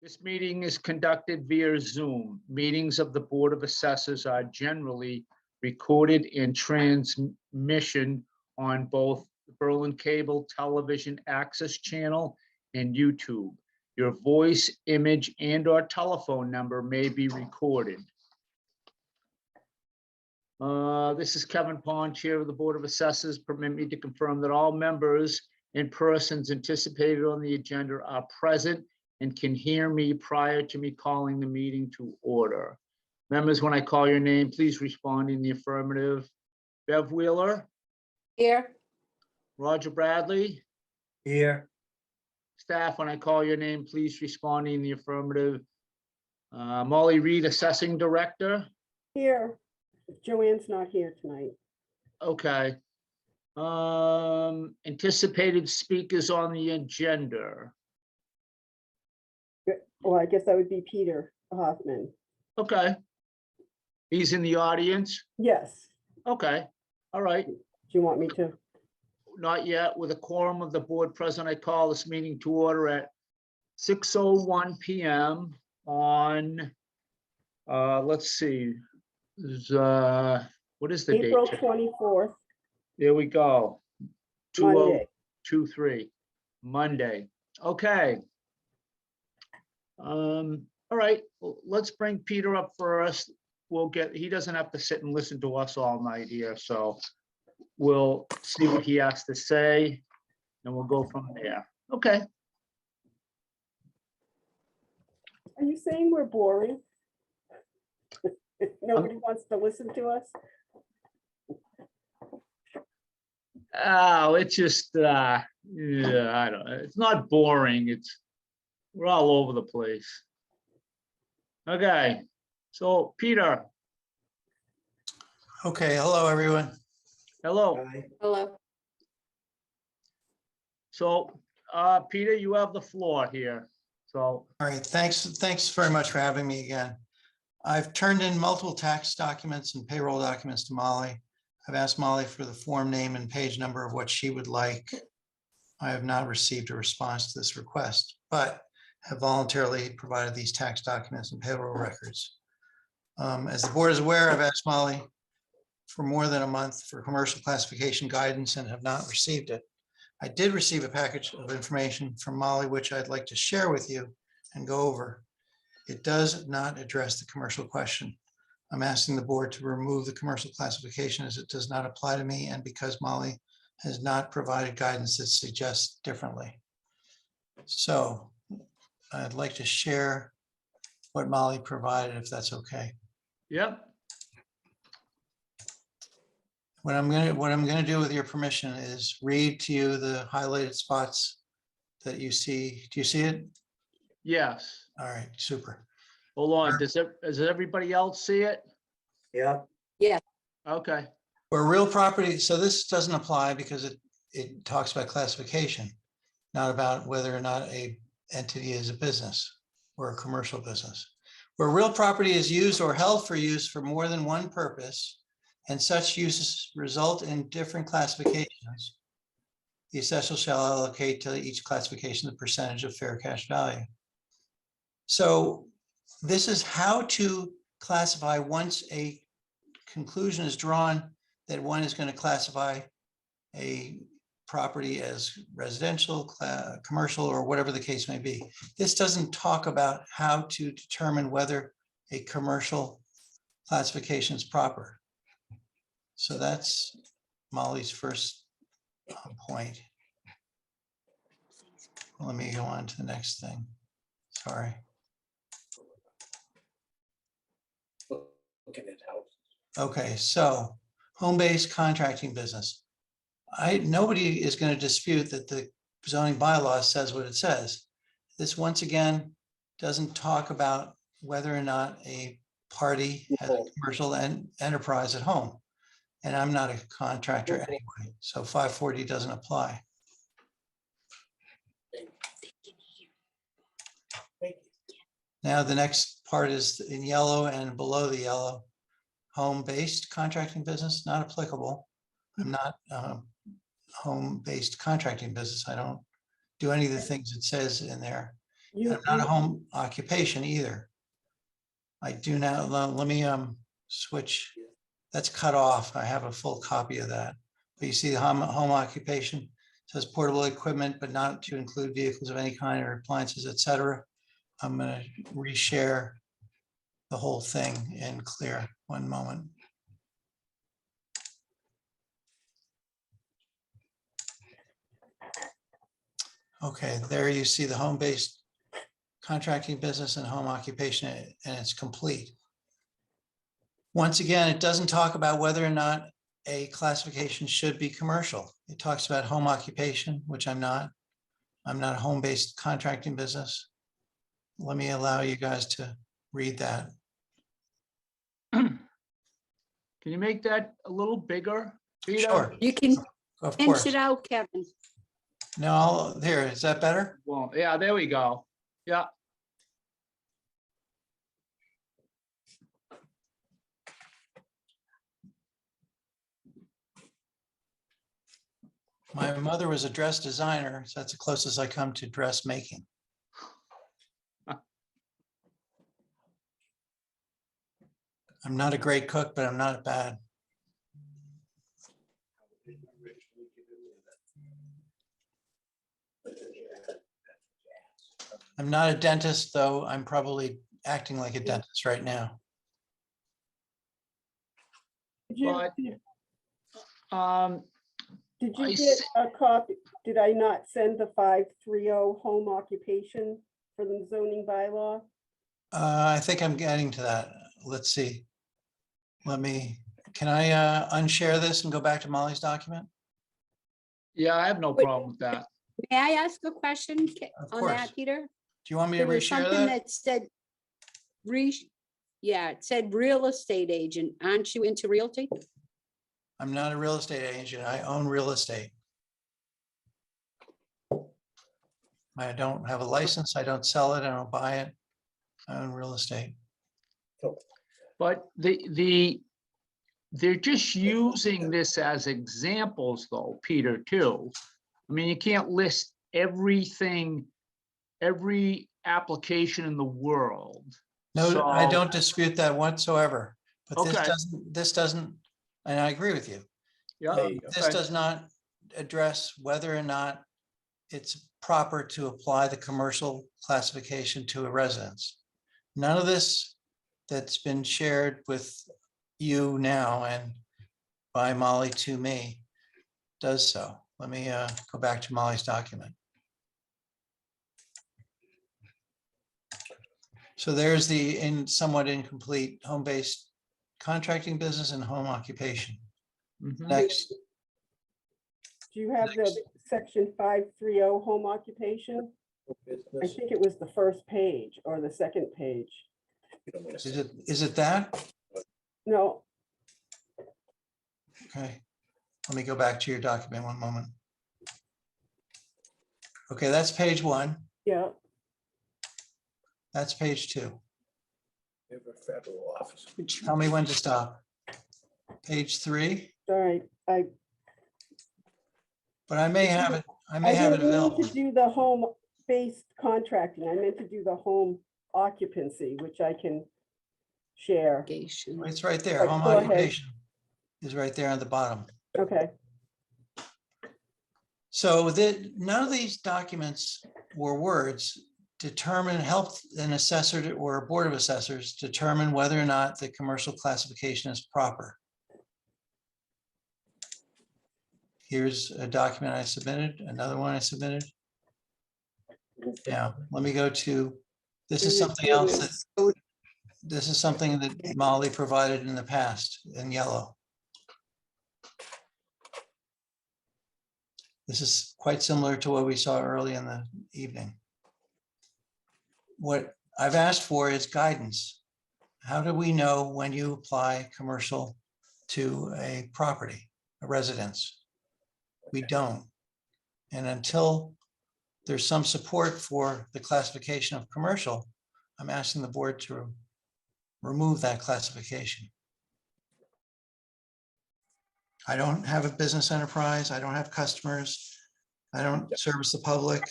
This meeting is conducted via Zoom. Meetings of the Board of Assessors are generally recorded and transmission on both the Berlin Cable Television Access Channel and YouTube. Your voice, image, and/or telephone number may be recorded. This is Kevin Pond, Chair of the Board of Assessors. Permit me to confirm that all members and persons anticipated on the agenda are present and can hear me prior to me calling the meeting to order. Members, when I call your name, please respond in the affirmative. Bev Wheeler? Here. Roger Bradley? Here. Staff, when I call your name, please respond in the affirmative. Molly Reed, Assessing Director? Here. Joanne's not here tonight. Okay. Anticipated speakers on the agenda. Well, I guess that would be Peter Hoffman. Okay. He's in the audience? Yes. Okay, all right. Do you want me to? Not yet. With a quorum of the board present, I call this meeting to order at 6:01 p.m. on, let's see, what is the date? April 24th, There we go. Monday. 2023, Monday. Okay. All right, well, let's bring Peter up first. He doesn't have to sit and listen to us all night here, so we'll see what he has to say and we'll go from there. Okay. Are you saying we're boring? Nobody wants to listen to us? Oh, it's just, yeah, I don't know. It's not boring. We're all over the place. Okay, so Peter, Okay, hello, everyone. hello. Hello. So, Peter, you have the floor here. So, All right, thanks very much for having me again. I've turned in multiple tax documents and payroll documents to Molly. I've asked Molly for the form name and page number of what she would like. I have not received a response to this request, but have voluntarily provided these tax documents and payroll records. As the board is aware, I've asked Molly for more than a month for commercial classification guidance and have not received it. I did receive a package of information from Molly, which I'd like to share with you and go over. It does not address the commercial question. I'm asking the board to remove the commercial classification as it does not apply to me and because Molly has not provided guidance that suggests differently. So I'd like to share what Molly provided, if that's okay. yep, What I'm gonna do with your permission is read to you the highlighted spots that you see. Do you see it? yes. All right, super. Hold on, does everybody else see it? Yeah. Okay, Where real property, so this doesn't apply because it talks about classification, not about whether or not a entity is a business or a commercial business. Where real property is used or held for use for more than one purpose, and such uses result in different classifications, the assessor shall allocate to each classification the percentage of fair cash value. So this is how to classify once a conclusion is drawn that one is going to classify a property as residential, commercial, or whatever the case may be. This doesn't talk about how to determine whether a commercial classification is proper. So that's Molly's first point. Let me go on to the next thing. Sorry. Okay, so home-based contracting business. Nobody is going to dispute that the zoning bylaw says what it says. This once again doesn't talk about whether or not a party has a commercial enterprise at home. And I'm not a contractor anyway, so 540 doesn't apply. Now the next part is in yellow and below the yellow. Home-based contracting business, not applicable. I'm not home-based contracting business. I don't do any of the things it says in there. You, not a you, home occupation either. I do now, let me switch, that's cut off. I have a full copy of that. But you see the home occupation says portable equipment, but not to include vehicles of any kind or appliances, et cetera. I'm gonna reshare the whole thing in clear. One moment. Okay, there you see the home-based contracting business and home occupation, and it's complete. Once again, it doesn't talk about whether or not a classification should be commercial. It talks about home occupation, which I'm not. I'm not a home-based contracting business. Let me allow you guys to read that. Can you make that a little bigger, Peter? Sure, You can of pinch course. it out, Kevin. No, there, is that better? Well, yeah, there we go. Yeah, My mother was a dress designer, so that's the closest I come to dressmaking. I'm not a great cook, but I'm not bad. I'm not a dentist, though I'm probably acting like a dentist right now. did you, But- did I you get a copy? Did I not send the 530 home occupation for the zoning bylaw? I think I'm getting to that. Let's see. Can I unshare this and go back to Molly's document? yeah, I have no Wait. problem with that. May I ask a question Of on course. that, Peter? Do you want me to There was reshare something that? that said, yeah, it said real estate agent. Aren't you into realty? I'm not a real estate agent. I own real estate. I don't have a license. I don't sell it. I don't buy it. I own real estate. But they're just using this as examples though, Peter, too. I mean, you can't list everything, every application in the world. No, I So- don't dispute that whatsoever, but Okay. this doesn't, and I agree with you. Yeah, This okay. does not address whether or not it's proper to apply the commercial classification to a residence. None of this that's been shared with you now and by Molly to me does so. Let me go back to Molly's document. So there's the somewhat incomplete home-based contracting business and home occupation. Mhm. Next, Do you have the section 530 home occupation? I think it was the first page or the second page. is it that? No, Okay, let me go back to your document one moment. Okay, that's page 1. yeah, That's page 2. Federal office. Tell me when to stop. Page 3, all right. but I may have it, I may I have it didn't mean available. to do the home-based contracting. I meant to do the home occupancy, which I can share. Location. It's right there. Right, Home go ahead. occupation is right there on the bottom. Okay, So none of these documents or words help an assessor or a board of assessors determine whether or not the commercial classification is proper. Here's a document I submitted, another one I submitted. Now, let me go to, this is something else that, this is something that Molly provided in the past in yellow. This is quite similar to what we saw early in the evening. What I've asked for is guidance. How do we know when you apply commercial to a property, a residence? We don't. And until there's some support for the classification of commercial, I'm asking the board to remove that classification. I don't have a business enterprise. I don't have customers. I don't service the public.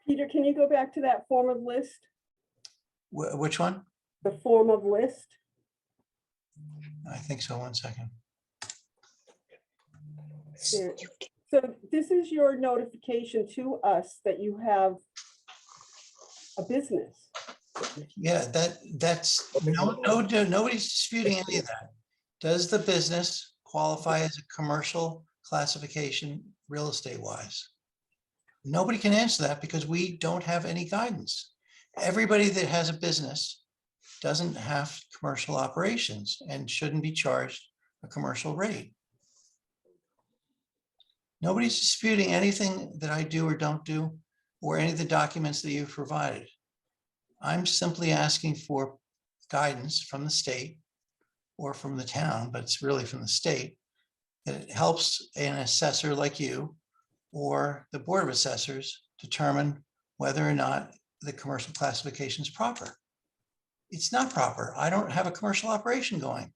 Peter, can you go back to that form of list? Which one? The form of list? I think so. 1 second. There. So this is your notification to us that you have a business. Yeah, that's, nobody's disputing any of that. Does the business qualify as a commercial classification real estate wise? Nobody can answer that because we don't have any guidance. Everybody that has a business doesn't have commercial operations and shouldn't be charged a commercial rate. Nobody's disputing anything that I do or don't do, or any of the documents that you've provided. I'm simply asking for guidance from the state or from the town, but it's really from the state, that it helps an assessor like you or the Board of Assessors determine whether or not the commercial classification is proper. It's not proper. I don't have a commercial operation going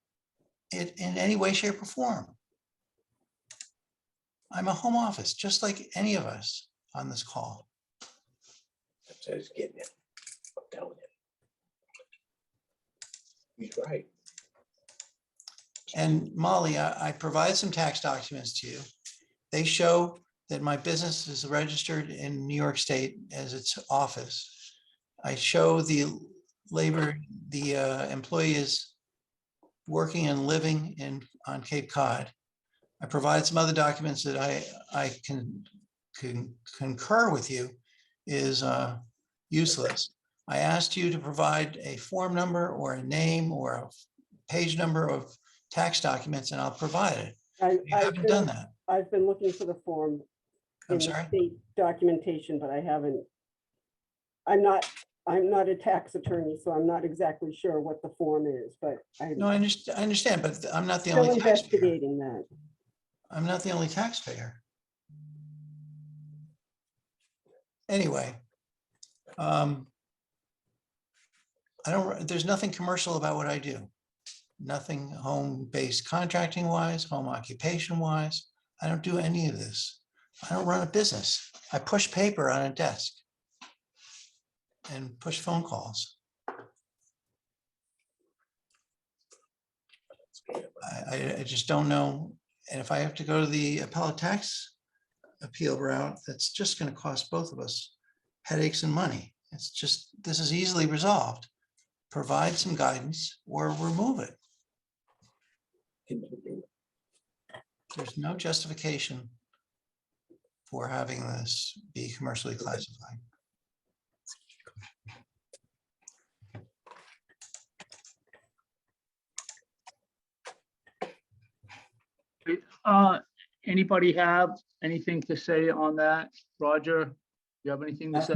in any way, shape, or form. I'm a home office, just like any of us on this call. That's what he's getting it. I'm telling you. He's right. And Molly, I provide some tax documents to you. They show that my business is registered in New York State as its office. I show the employee is working and living on Cape Cod. I provide some other documents that I can concur with you is useless. I asked you to provide a form number or a name or a page number of tax documents, and I'll provide it. You haven't done that. I've been looking for the form I'm in the sorry? state documentation, but I haven't. I'm not a tax attorney, so I'm not exactly sure what the form is, but I'm No, I understand, but I'm not the still only taxpayer. investigating that. I'm not the only taxpayer. Anyway, there's nothing commercial about what I do. Nothing home-based contracting wise, home occupation wise. I don't do any of this. I don't run a business. I push paper on a desk and push phone calls. I just don't know. And if I have to go to the appellate tax appeal route, that's just going to cost both of us headaches and money. It's just, this is easily resolved. Provide some guidance or remove it. There's no justification for having this be commercially classified. Anybody have anything to say on that? Roger, you have anything to say?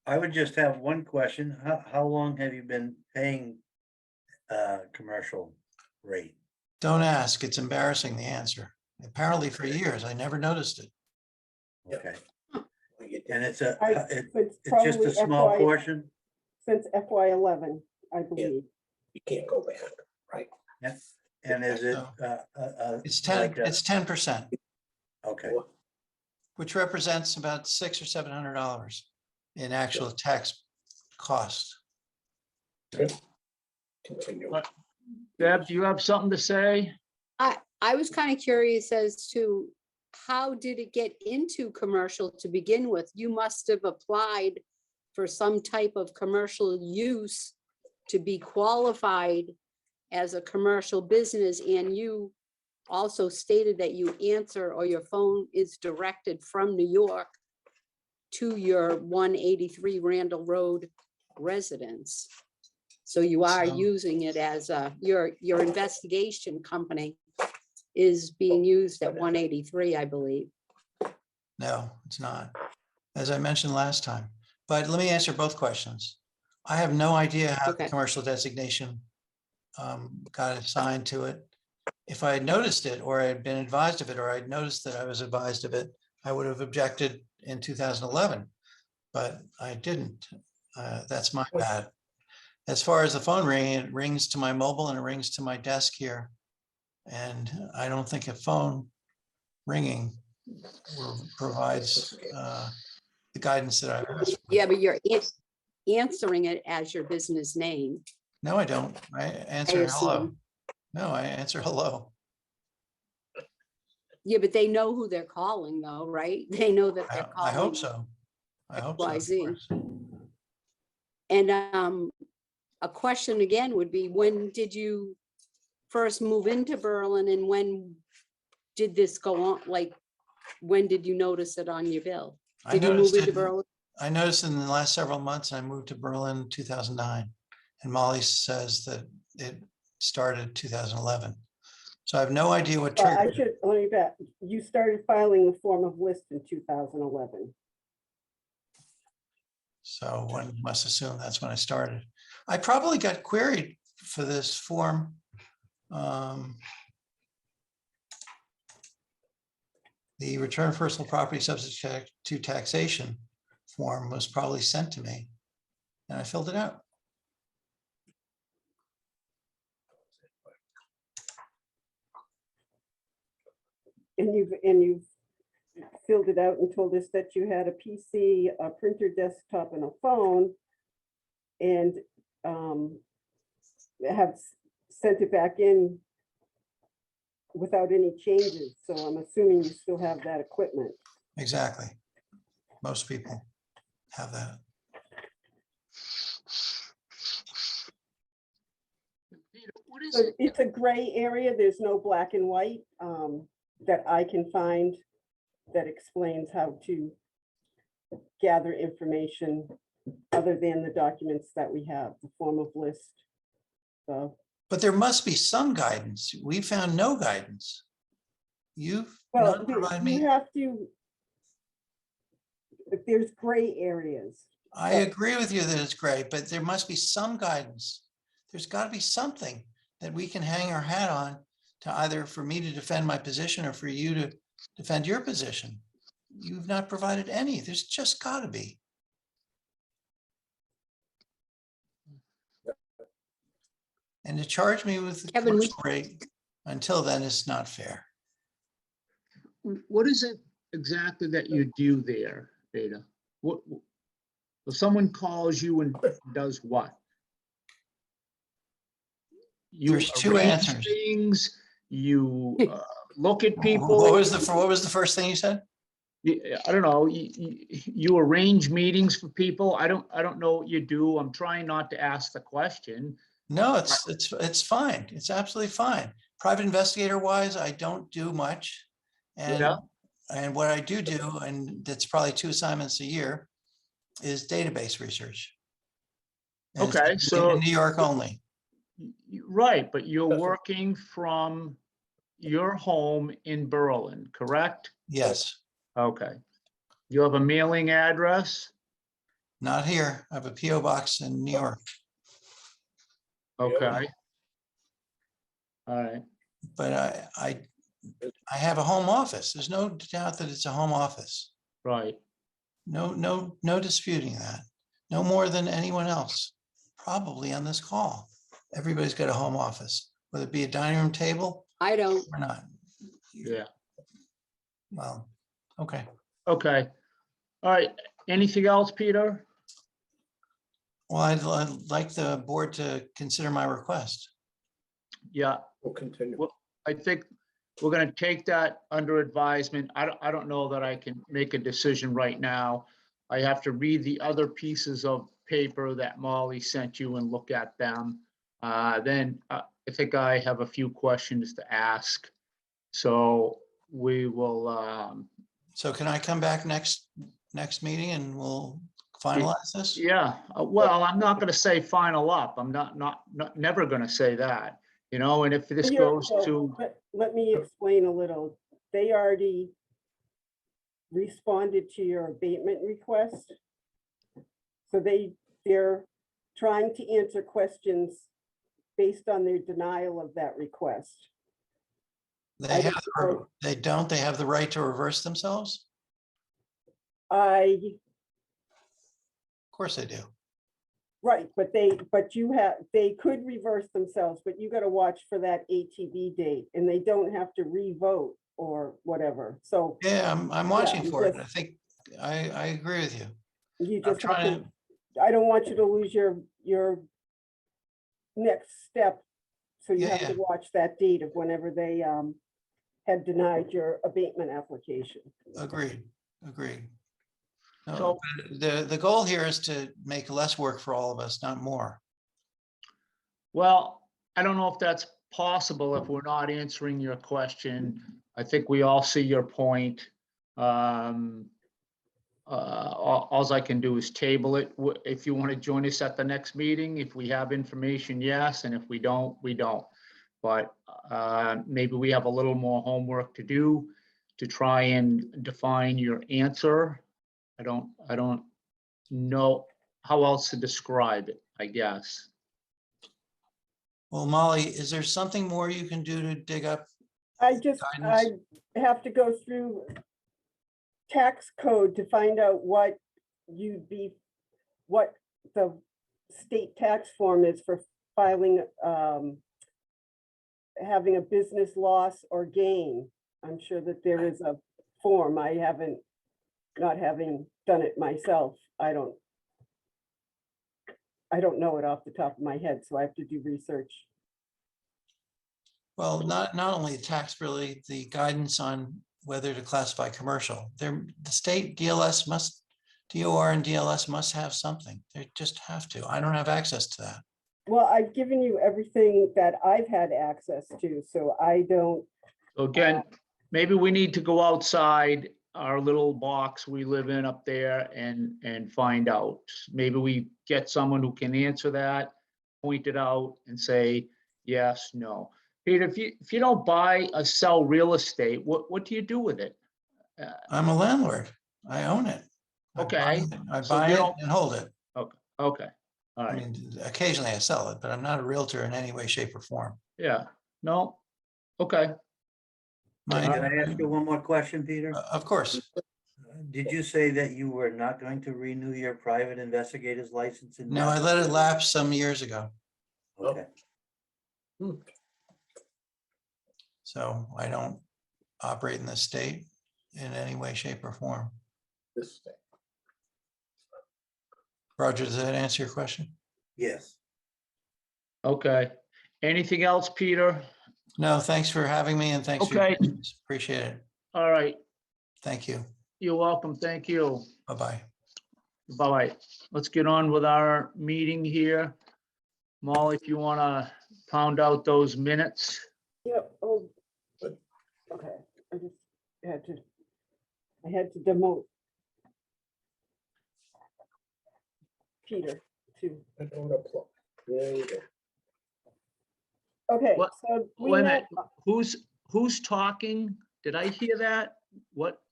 I would just have one question. How long have you been paying commercial rate? Don't ask. It's embarrassing, the answer. Apparently for years, I never noticed it. Okay. And it's just probably a small FY portion? Since FY11, I believe. You can't go back, right? Yeah. And is it? It's 10%, Okay, which represents about $600 or $700 in actual tax cost. Continue. What? Deb, do you have something to say? I was kind of curious as to how did it get into commercial to begin with? You must have applied for some type of commercial use to be qualified as a commercial business, and you also stated that you answer or your phone is directed from New York to your 183 Randall Road residence. So you are So- using it as your investigation company is being used at 183, I believe. No, it's not, as I mentioned last time. But let me answer both questions. I have no idea how the Okay. commercial designation got assigned to it. If I had noticed it, or I had been advised of it, or I'd noticed that I was advised of it, I would have objected in 2011, but I didn't. That's my bad. As far as the phone ringing, it rings to my mobile and it rings to my desk here. And I don't think a phone ringing provides the guidance that I've asked for. Yeah, but you're answering it as your business name. No, I don't. I I answer hello. assume. No, I answer hello. Yeah, but they know who they're calling though, right? They know that they're I calling. hope so. I hope so. of XYZ. course. And a question again would be, when did you first move into Berlin and when did this go on? Like, when did you notice it on your bill? I Did you move noticed into it- Berlin? I noticed in the last several months, I moved to Berlin in 2009, and Molly says that it started 2011. So I have no idea what Well, I triggered it. should, let me back. You started filing the form of list in 2011. So one must assume that's when I started. I probably got queried for this form. The return of personal property subject to taxation form was probably sent to me, and I filled it out. And you've filled it out and told us that you had a PC, a printer desktop and a phone. And have sent it back in without any changes. So I'm assuming you still have that equipment. Exactly. Most people have that. Peter, what is So it? it's a gray area. There's no black and white that I can find that explains how to gather information other than the documents that we have, the form of list. So, But there must be some guidance. We found no guidance. You've well, not provided you me. have to, if there's gray areas. I agree with you that it's great, but there must be some guidance. There's got to be something that we can hang our hat on to either for me to defend my position or for you to defend your position. You've not provided any. There's just got to be. And to charge me with the Kevin, we- commercial rate until then is not fair. What is it exactly that you do there, Beta? What, if someone calls you and does what? You There's two arrange answers. things, you look at What people. was the first thing you said? I don't know, you arrange meetings for people. I don't know what you do. I'm trying not to ask the question. No, it's fine. It's absolutely fine. Private investigator wise, I don't do much. Yeah. And what I do, and that's probably 2 assignments a year, is database research. And it's Okay, in so- New York only. Right, but you're working from your home in Berlin, correct? Yes, Okay. You have a mailing address? not here. I have a PO box in New York, Okay. All right, but I have a home office. There's no doubt that it's a home office. right. No disputing that. No more than anyone else, probably on this call. Everybody's got a home office, whether it be a dining room table I don't. or not. Yeah, Well, okay. okay. All right, anything else, Peter? Well, I'd like the board to consider my request. Yeah, We'll continue. Well, I think we're gonna take that under advisement. I don't know that I can make a decision right now. I have to read the other pieces of paper that Molly sent you and look at them. Then I think I have a few questions to ask. So we will, So can I come back next meeting and we'll finalize this? yeah, well, I'm not gonna say final up. I'm not never gonna say that, you know, and if this Here, goes well, to, let me explain a little. They already responded to your abatement request. So they're trying to answer questions based on their denial of that request. They have the right to reverse themselves? I, Of course they do. right, but they could reverse themselves, but you gotta watch for that ATV date and they don't have to re-vote or whatever. So Yeah, I'm watching Yeah, for it. just- I agree with you. You I'm just have trying to, to, I don't want you to lose your next step. So you Yeah, have to yeah. watch that date of whenever they had denied your abatement application. agreed, agreed. No, So- but the goal here is to make less work for all of us, not more. Well, I don't know if that's possible if we're not answering your question. I think we all see your point. Alls I can do is table it. If you want to join us at the next meeting, if we have information, yes, and if we don't, we don't. But maybe we have a little more homework to do to try and define your answer. I don't know how else to describe it, I guess. Well, Molly, is there something more you can do to dig up? I Guidance? have to go through tax code to find out what what the state tax form is for filing, having a business loss or gain. I'm sure that there is a form. Not having done it myself, I don't know it off the top of my head, so I have to do research. Well, not only tax, really, the guidance on whether to classify commercial. The state DLS must, DOR and DLS must have something. They just have to. I don't have access to that. Well, I've given you everything that I've had access to, so I don't, So again, maybe we need to go outside our little box we live in up there and find out. Maybe we get someone who can answer that, point it out and say, yes, no. Peter, if you don't buy or sell real estate, what do you do with it? I'm a landlord. I own it. Okay, I so buy you it don't- and hold it. Okay, all I right, mean, occasionally I sell it, but I'm not a realtor in any way, shape or form. yeah, no, okay. My, Can I ask you one more question, Peter? of course. Did you say that you were not going to renew your private investigator's license in? No, I let it lapse some years ago. Okay, So I don't operate in the state in any way, shape or form. This thing. Roger, does that answer your question? yes. Okay. Anything else, Peter? No, thanks for having me and thanks for your Okay. patience. Appreciate it. All right. Thank you. You're welcome. Thank you. Bye-bye. Bye. Let's get on with our meeting here. Molly, if you want to pound out those minutes. yep, oh, okay, I had to demote Peter too. I don't apply. There you go. Okay, What- so we Wait a met, minute. Who's talking? Did I hear that? What?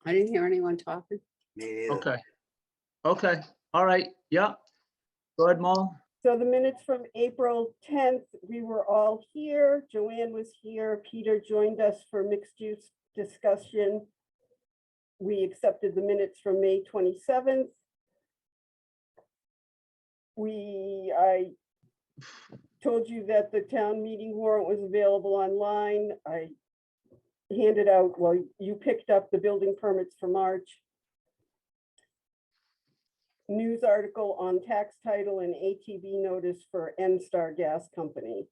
I didn't hear anyone talking. Me neither. Okay. Okay. All right. Yeah. Go ahead, Molly. so the minutes from April 10th, we were all here. Joanne was here. Peter joined us for mixed use discussion. We accepted the minutes from May 27th. I told you that the town meeting warrant was available online. I handed out, well, you picked up the building permits for March. News article on tax title and ATV notice for N-Star Gas Company.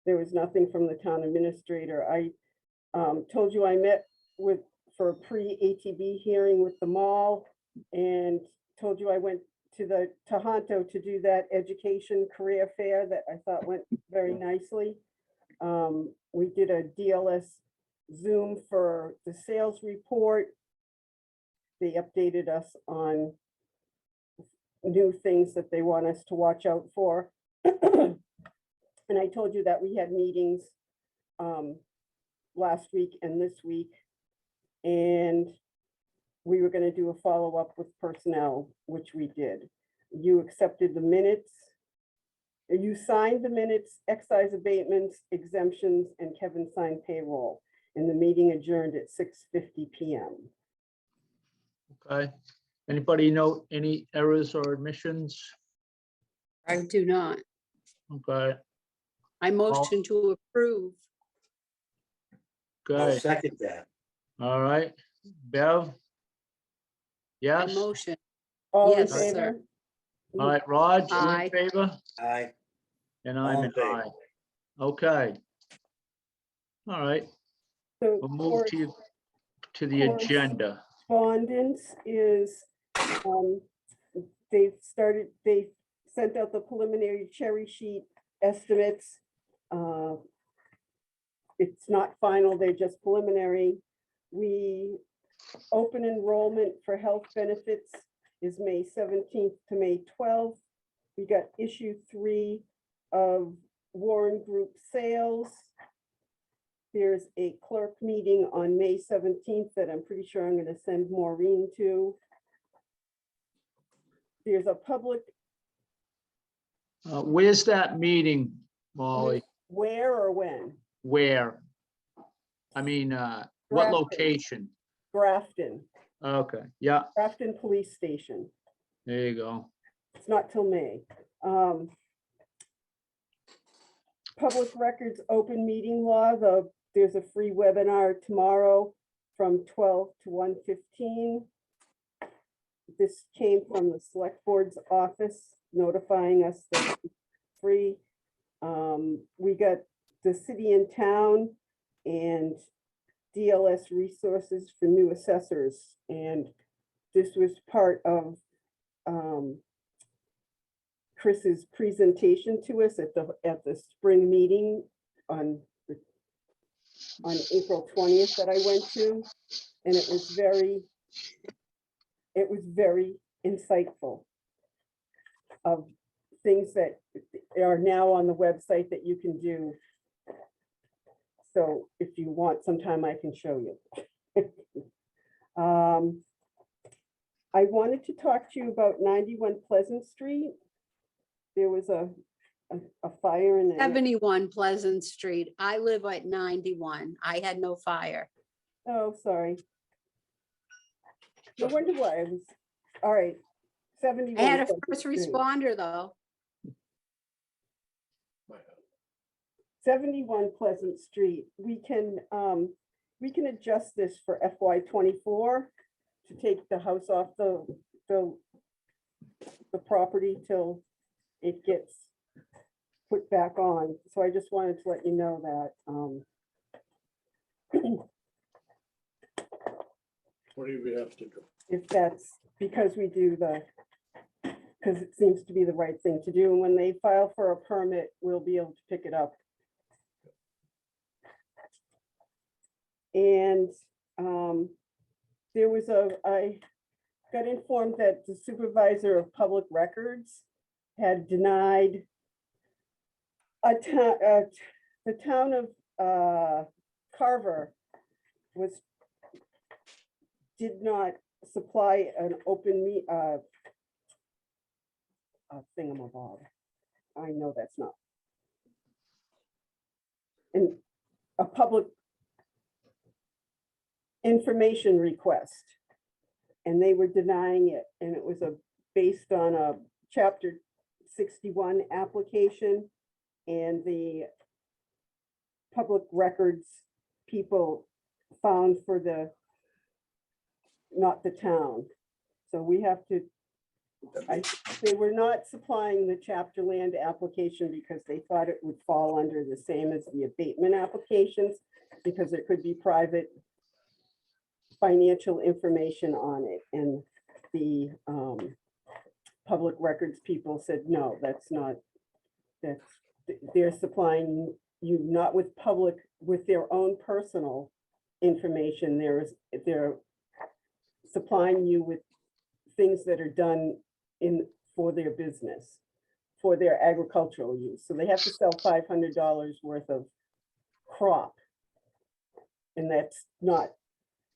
There was nothing from the town administrator. I told you I met for a pre-ATV hearing with the mall and told you I went to the Tohoto to do that education career fair that I thought went very nicely. We did a DLS Zoom for the sales report. They updated us on new things that they want us to watch out for. And I told you that we had meetings last week and this week. And we were going to do a follow-up with personnel, which we did. You accepted the minutes. You signed the minutes, excise abatements, exemptions, and Kevin signed payroll. And the meeting adjourned at 6:50 p.m. Okay. Anybody note any errors or omissions? I do not. Okay. I motion to approve. I'll Okay. second that. All right. Bev, Yes? motion. All in Yes, sir. favor? All right, Rod, you in Aye. favor? Aye. And All I'm in an favor. aye. Okay. All right, So we'll move to the course- agenda. correspondence is, they sent out the preliminary cherry sheet estimates. It's not final, they're just preliminary. We open enrollment for health benefits is May 17th to May 12th. We got issue 3 of Warren Group sales. There's a clerk meeting on May 17th that I'm pretty sure I'm gonna send Maureen to. There's a public, Where's that meeting, Molly? where or when? Where? I mean, what Grafton. location? Grafton, Okay, yeah, Grafton Police Station. there you go. It's not till May. Public records open meeting law, there's a free webinar tomorrow from 12 to 1:15. This came from the select board's office notifying us that it's free. We got the city and town and DLS resources for new assessors. And this was part of Chris's presentation to us at the spring meeting on April 20th that I went to. And it was very insightful of things that are now on the website that you can do. So if you want, sometime I can show you. I wanted to talk to you about 91 Pleasant Street. There was a fire in the, 71 Pleasant Street. I live at 91. I had no fire. oh, sorry. No wonder why I was, all right, 71. I had a Pleasant first Street. responder though. 71 Pleasant Street, we can adjust this for FY '24 to take the house off the property till it gets put back on. So I just wanted to let you know that, What do we have to do? if that's because we do because it seems to be the right thing to do. And when they file for a permit, we'll be able to pick it up. And I got informed that the supervisor of public records had denied the town of Carver did not supply an open thingamabob. I know that's not. And a public information request, and they were denying it, and it was based on a chapter 61 application, and the public records people found for not the town. So we have to, they were not supplying the chapter land application because they thought it would fall under the same as the abatement applications, because there could be private financial information on it. And the public records people said, no, they're supplying you not with with their own personal information. They're supplying you with things that are done for their business, for their agricultural use. So they have to sell $500 worth of crop, and that's not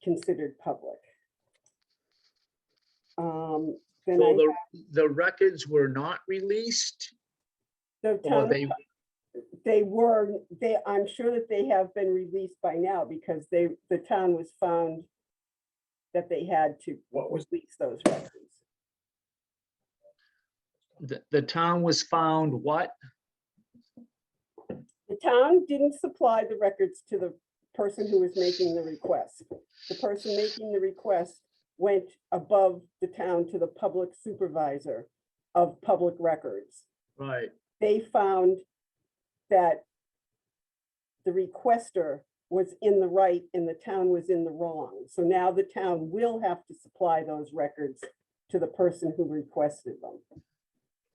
considered public. Then So the records were not released? the Or town, I'm sure that they have been released by now, because the town was found that they had to What was release those records. The town was found what? The town didn't supply the records to the person who was making the request. The person making the request went above the town to the public supervisor of public records. right, They found that the requester was in the right and the town was in the wrong. So now the town will have to supply those records to the person who requested them.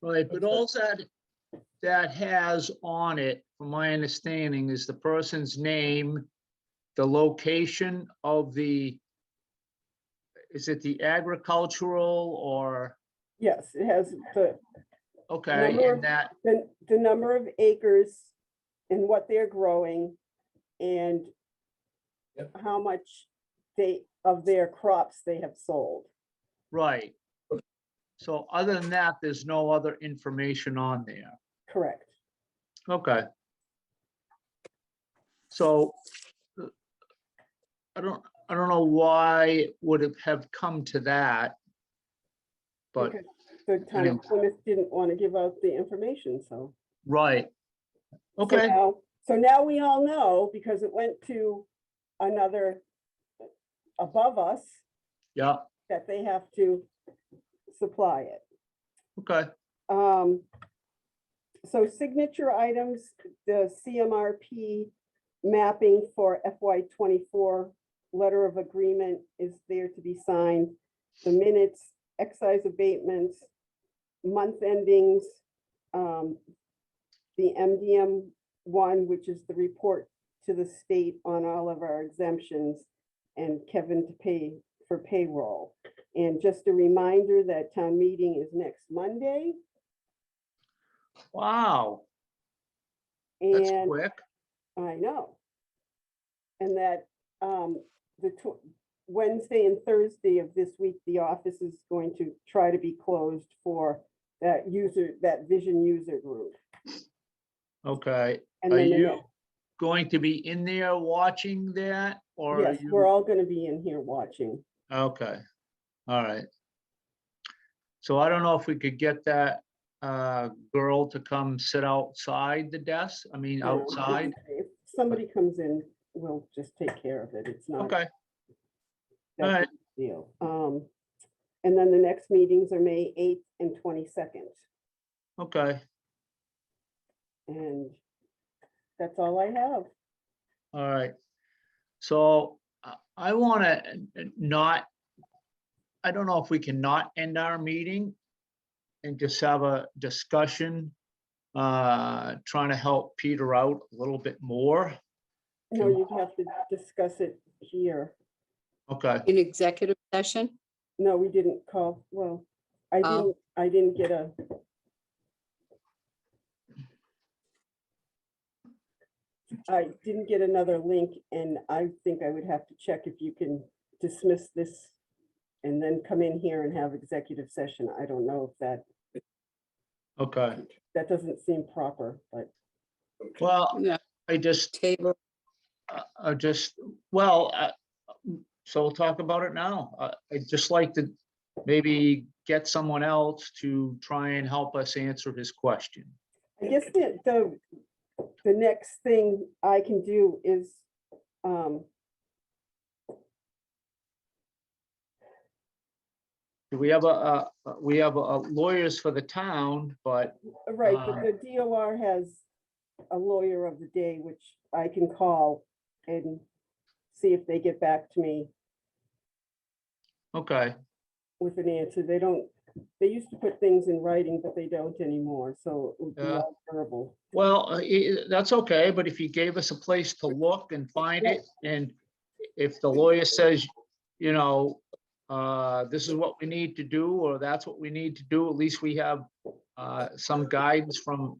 right, but all that has on it, from my understanding, is the person's name, the location of the, is it the agricultural or, Yes, it has okay, Number and that, the number of acres and what they're growing and Yep. how much of their crops they have sold. right. So other than that, there's no other information on there. Correct. Okay. So I don't know why it would have come to that. But, Because the town anyway. of Plymouth didn't want to give out the information, so. right, So okay, now we all know, because it went to another above us, yeah, that they have to supply it. okay, So signature items, the CMRP mapping for FY '24 letter of agreement is there to be signed. The minutes, excise abatements, month endings, the MDM one, which is the report to the state on all of our exemptions, and Kevin to pay for payroll. And just a reminder that town meeting is next Monday. wow, that's And quick, I know. And that Wednesday and Thursday of this week, the office is going to try to be closed for that vision user group. okay. And Are then the you next- going to be in there watching that, or are yes, we're you, all going to be in here watching. okay, all right. So I don't know if we could get that girl to come sit outside the desk, I mean, outside, If somebody comes in, we'll just take care of it. It's not okay, that alright. big a deal. And then the next meetings are May 8th and 22nd. okay, And that's all I have. all right. So I want to not, I don't know if we can not end our meeting and just have a discussion, trying to help Peter out a little bit more. No, you'd have to discuss it here. Okay, In executive session? No, we didn't call, well, I Oh. didn't get another link, and I think I would have to check if you can dismiss this and then come in here and have executive session. I don't know if okay. that doesn't seem proper, but Well, Yeah, I just, table. so we'll talk about it now. I'd just like to maybe get someone else to try and help us answer his question. I guess the next thing I can do is, We have lawyers for the town, but, right, but the DOR has a lawyer of the day, which I can call and see if they get back to me okay, with an answer. They used to put things in writing, but they don't anymore, so it would be Yeah. all verbal. well, that's okay, but if you gave us a place to look and find it, and if the lawyer says, you know, this is what we need to do, or that's what we need to do, at least we have some guidance from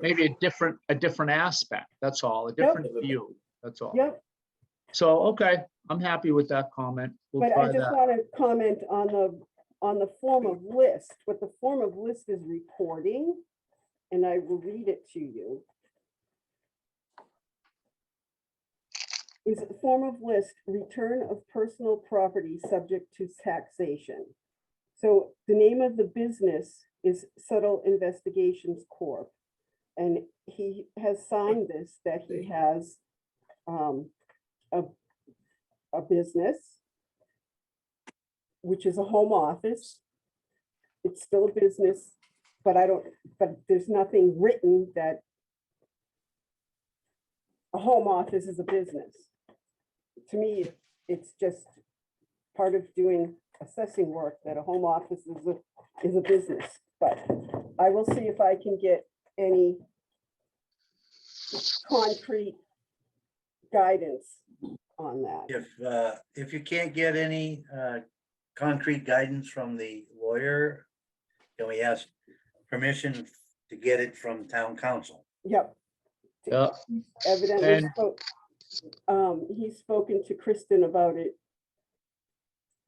maybe a different aspect, that's all, a different view, that's all. Yep, So, okay, I'm happy with that comment. We'll but I try just that. want to comment on the form of list. What the form of list is reporting, and I will read it to you. Is the form of list return of personal property subject to taxation. So the name of the business is Subtle Investigations Corp. And he has signed this, that he has a business, which is a home office. It's still a business, but there's nothing written that a home office is a business. To me, it's just part of doing assessing work that a home office is a business. But I will see if I can get any concrete guidance on that. If you can't get any concrete guidance from the lawyer, can we ask permission to get it from town council? Yep. Yeah, Evidently And- he's spoken to Kristen about it.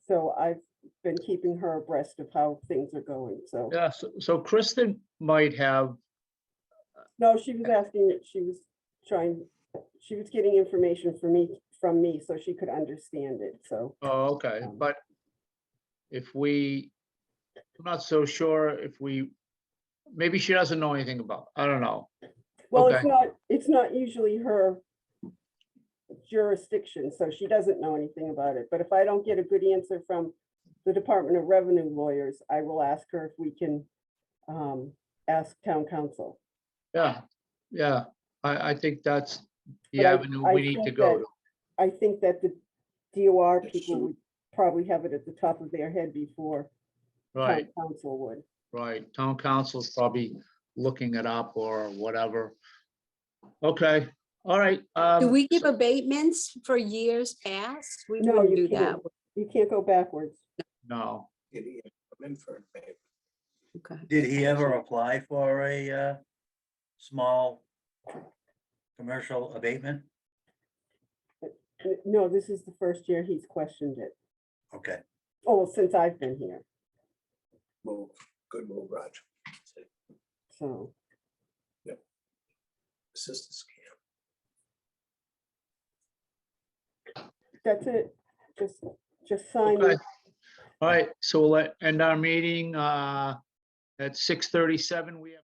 So I've been keeping her abreast of how things are going, so. yeah, so Kristen might have, No, she was asking, she was getting information from me, so she could understand it, so. oh, okay, but if we, I'm not so sure if we, maybe she doesn't know anything about, I don't know. Well, Okay. it's not usually her jurisdiction, so she doesn't know anything about it. But if I don't get a good answer from the Department of Revenue lawyers, I will ask her if we can ask town council. Yeah, yeah, I think that's the But avenue I we need to think go that- to. I think that the DOR That's people true. would probably have it at the top of their head before town Right, council would. right. Town council's probably looking it up or whatever. Okay, all right. Do we give abatements for years past? We No, wouldn't you do that. can't. You can't go backwards. No, Did he come in for a pay? Okay. Did he ever apply for a small commercial abatement? No, this is the first year he's questioned it. Okay, Oh, since I've been here, Move, good move, Roger. so. Assistant scam. That's it. Just sign okay. it. All right, so we'll end our meeting at 6:37. We have